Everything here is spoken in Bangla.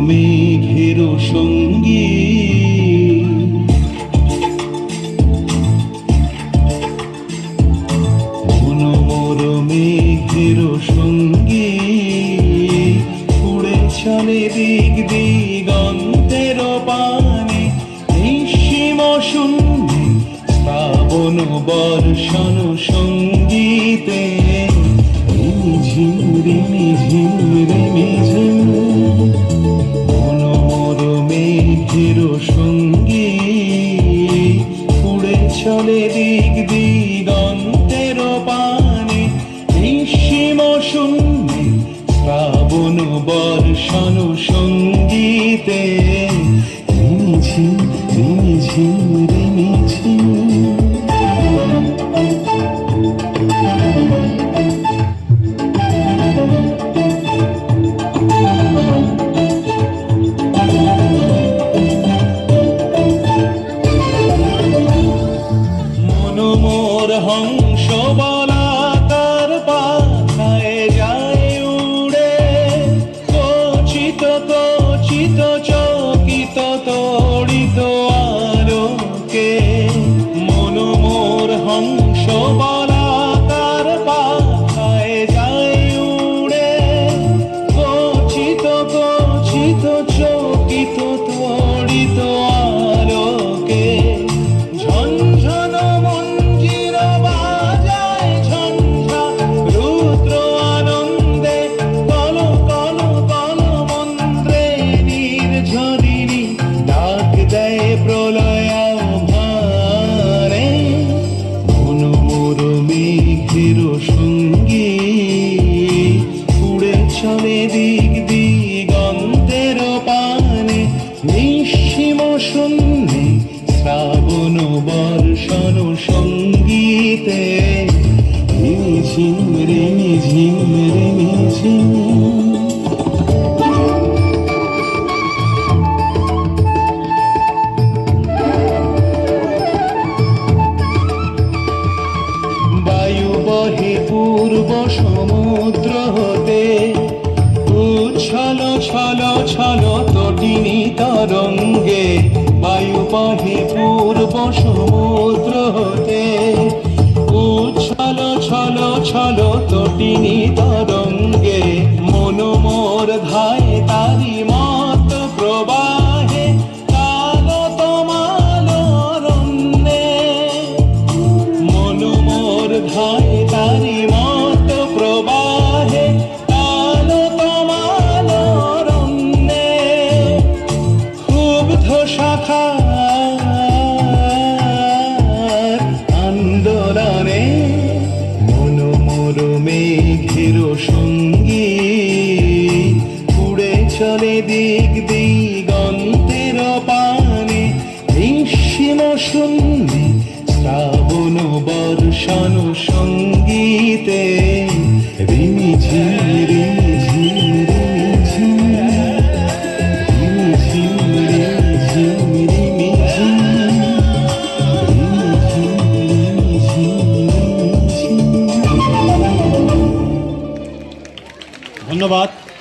মেঘের সঙ্গী মনোমর মেঘের সঙ্গী উড়ে চলে দিক দিগন্তের পানে নিঃসীম শূন্যে শ্রাবণ বর্ষণ সঙ্গীতে রিমিঝিম রিমিঝিম রিমিঝিম মনোমর মেঘের সঙ্গী উড়ে চলে দিক দিগন্তের পানে নিঃসীম শূন্যে শ্রাবণ বর্ষণ সঙ্গীতে রিমিঝিম রিমিঝিম রিমিঝিম মনোমর হংস বলাকার পাখায় যায় উড়ে কচিত কচিত চকিত তড়িত আলোকে মনোমর হংস বলাকার পাখায় যায় উড়ে কচিত কচিত চকিত তড়িত আলোকে ঝনঝন মঞ্জির বাজায় ঝঞ্ঝা রুদ্র আনন্দে কল কল কল মন্ত্রে নির্ঝরিণী ডাক দেয় প্রলয়াভারে মনোমর মেঘের সঙ্গী উড়ে চলে দিক দিগন্তের পানে নিঃসীম শূন্যে শ্রাবণ বর্ষণ সঙ্গীতে রিমিঝিম রিমিঝিম রিমিঝিম বায়ু বহে পূর্ব সমুদ্র হতে উচ্ছল ছল ছল তটিনী তরঙ্গে বায়ু বহে পূর্ব সমুদ্র হতে উচ্ছল ছল ছল তটিনী তরঙ্গে মনোমর ধায় তারি মত প্রবাহে কাল তমাল রণ্যে মনোমর ধায় তারি মত প্রবাহে কাল তমাল রণ্যে ক্ষুব্ধ শাখার আন্দোলনে মনোমর মেঘের সঙ্গী উড়ে চলে দিক দিগন্তের পানে নিঃসীম শূন্যে শ্রাবণ বর্ষণ সঙ্গীতে রিমিঝিম রিমিঝিম রিমিঝিম রিমিঝিম রিমিঝিম রিমিঝিম রিমিঝিম রিমিঝিম। ধন্যবাদ।